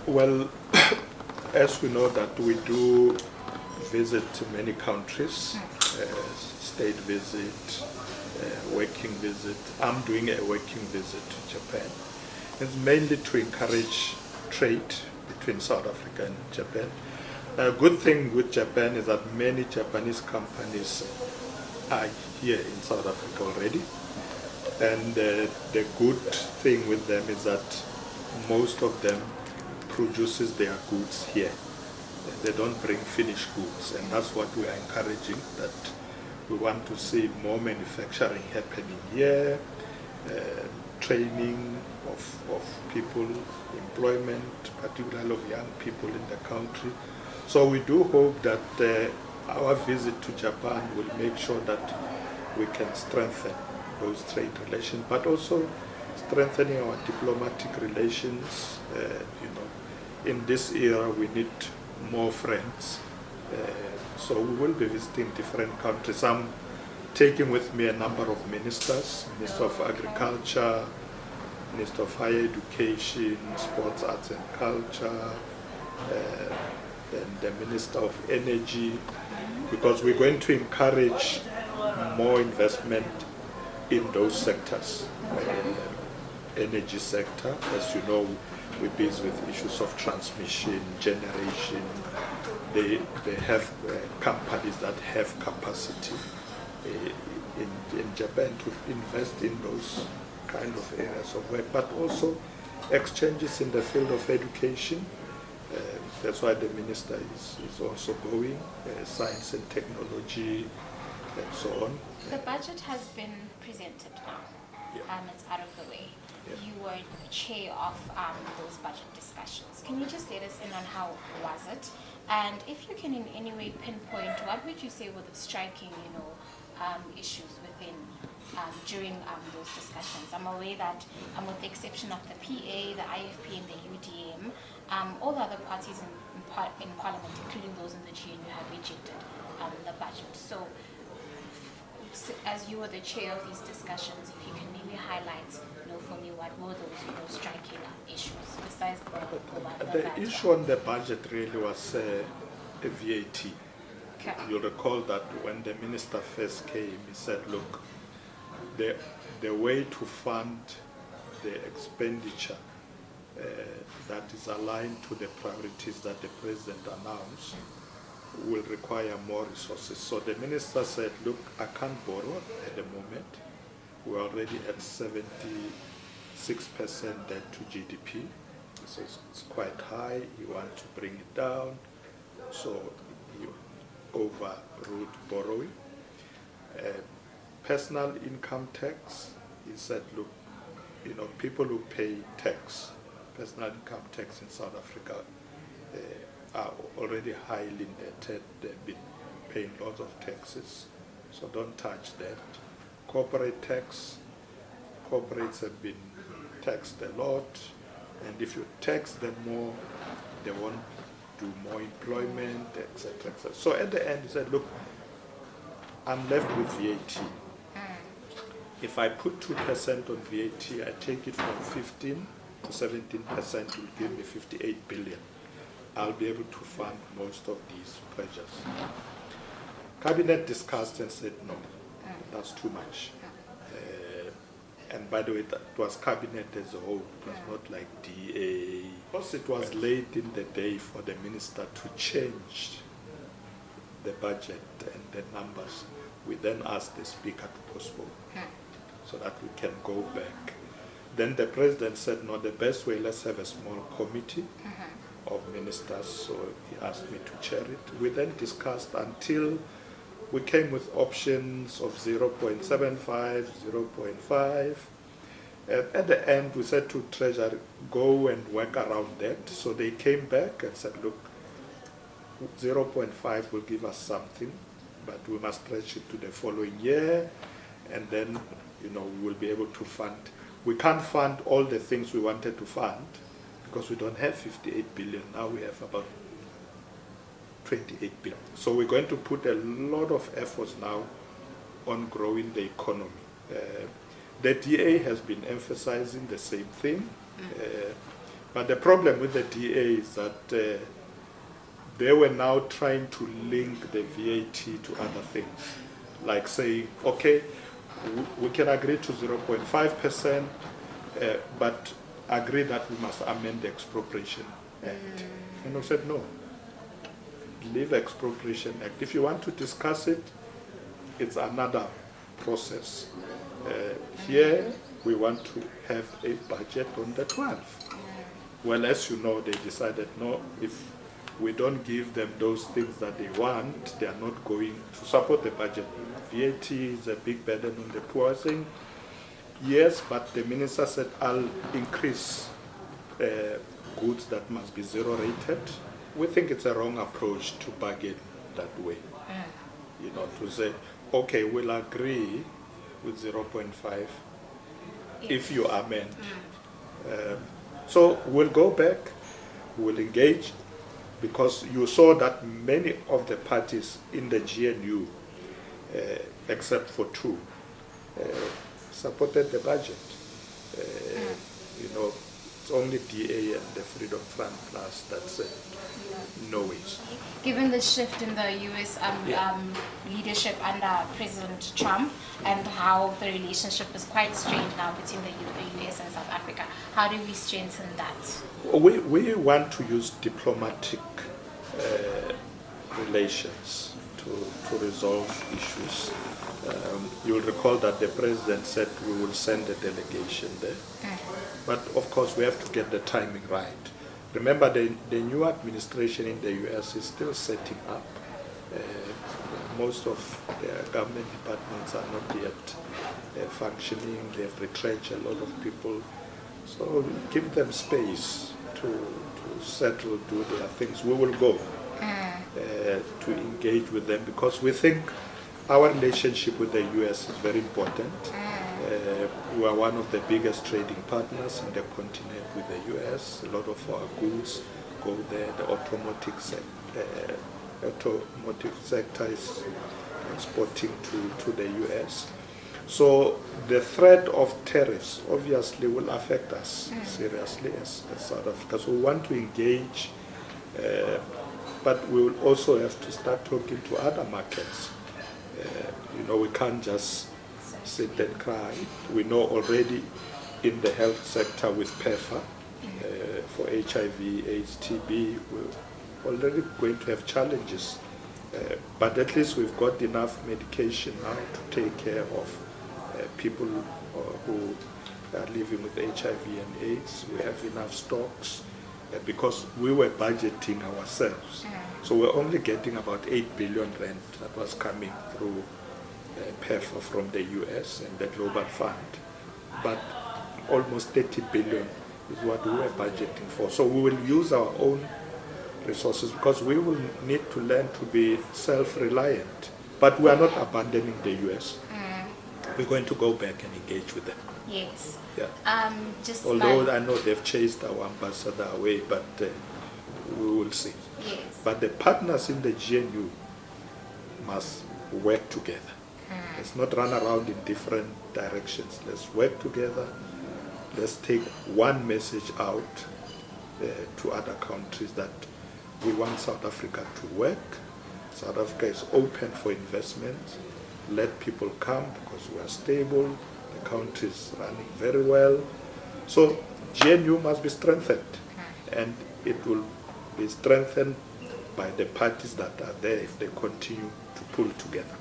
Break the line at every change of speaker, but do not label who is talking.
Well, as we know that we do visit many countries, state visit, working visit. I'm doing a working visit to Japan. It's mainly to encourage trade between South Africa and Japan. A good thing with Japan is that many Japanese companies are here in South Africa already. And the good thing with them is that most of them produces their goods here. They don't bring finished goods, and that's what we are encouraging, that we want to see more manufacturing happening here, training of people, employment, particularly of young people in the country. So we do hope that our visit to Japan will make sure that we can strengthen those trade relations, but also strengthening our diplomatic relations. In this era we need more friends. So we will be visiting different countries. I'm taking with me a number of ministers, Minister of Agriculture, Minister of Higher Education, Sports, Arts and Culture, then the Minister of Energy, because we're going to encourage more investment in those sectors. Energy sector, as you know, we're busy with issues of transmission, generation. They have companies that have capacity in Japan to invest in those kind of areas of work, but also exchanges in the field of education. That's why the minister is also going, science and technology and so on.
The budget has been presented now.
Yeah.
It's out of the way.
Yeah.
You were chair of those budget discussions. Can you just let us in on how was it? And if you can in any way pinpoint, what would you say were the striking, issues within during those discussions? I'm aware that with the exception of the PA, the IFP and the UDM, all the other parties in Parliament, including those in the GNU, have rejected the budget. So as you were the chair of these discussions, if you can maybe highlight for me what were those striking issues besides
the issue on the budget really was VAT.
Okay.
You'll recall that when the minister first came, he said, look, the way to fund the expenditure that is aligned to the priorities that the president announced will require more resources. So the minister said, look, I can't borrow at the moment. We're already at 76% debt to GDP. So it's quite high. You want to bring it down. So you overrode borrowing. Personal income tax, he said, look, people who pay tax, personal income tax in South Africa, are already highly indebted. They've been paying lots of taxes, so don't touch that. Corporate tax, corporates have been taxed a lot, and if you tax them more, they won't do more employment, etc., etc. So at the end, he said, look, I'm left with VAT. If I put 2% on VAT, I take it from 15 to 17%, will give me 58 billion. I'll be able to fund most of these pressures. Cabinet discussed and said, no, that's too much. And by the way, that was cabinet as a whole. It was not like DA. Because it was late in the day for the minister to change the budget and the numbers, we then asked the speaker to postpone so that we can go back. Then the president said, no, the best way, let's have a small committee of ministers. So he asked me to chair it. We then discussed until we came with options of 0.75, 0.5. At the end, we said to Treasury, go and work around that. So they came back and said, look, 0.5 will give us something, but we must stretch it to the following year, and then we will be able to fund. We can't fund all the things we wanted to fund because we don't have 58 billion. Now we have about 28 billion. So we're going to put a lot of efforts now on growing the economy. The DA has been emphasizing the same thing. But the problem with the DA is that they were now trying to link the VAT to other things, like saying, okay, we can agree to 0.5%, but agree that we must amend the Expropriation Act. And I said, no, leave Expropriation Act. If you want to discuss it, it's another process. Here, we want to have a budget on the 12th. Well, as you know, they decided, no, if we don't give them those things that they want, they are not going to support the budget. VAT is a big burden on the poor, saying, yes, but the minister said, I'll increase goods that must be zero rated. We think it's a wrong approach to bargain that way. You know, to say, okay, we'll agree with 0.5 if you amend. So we'll go back, we'll engage, because you saw that many of the parties in the GNU, except for two, supported the budget. You know, it's only DA and the Freedom Front Plus that said no way.
Given the shift in the U.S. Leadership under President Trump and how the relationship is quite strained now between the U.S. and South Africa, how do we strengthen that?
We want to use diplomatic relations to resolve issues. You'll recall that the president said we will send a delegation there. But of course we have to get the timing right. Remember, the new administration in the US is still setting up. Most of their government departments are not yet functioning. They've retrenched a lot of people. So give them space to settle, do their things. We will go to engage with them, because we think our relationship with the US is very important. We are one of the biggest trading partners in the continent with the US. A lot of our goods go there. The automotive sector is exporting to the US. So the threat of tariffs obviously will affect us seriously as South Africa. So we want to engage, but we will also have to start talking to other markets. You know, we can't just sit and cry. We know already in the health sector with PEPFAR, for HIV, AIDS, TB, we're already going to have challenges. But at least we've got enough medication now to take care of people who are living with HIV and AIDS. We have enough stocks because we were budgeting ourselves. So we're only getting about 8 billion rand that was coming through PEPFAR from the US and the Global Fund. But almost 30 billion is what we were budgeting for. So we will use our own resources, because we will need to learn to be self-reliant. But we are not abandoning the US. We're going to go back and engage with them.
Yes.
Yeah. Although I know they've chased our ambassador away, but we will see.
Yes.
But the partners in the GNU must work together. Let's not run around in different directions. Let's work together. Let's take one message out to other countries that we want South Africa to work. South Africa is open for investment. Let people come because we are stable. The country is running very well. So GNU must be strengthened, and it will be strengthened by the parties that are there if they continue to pull together.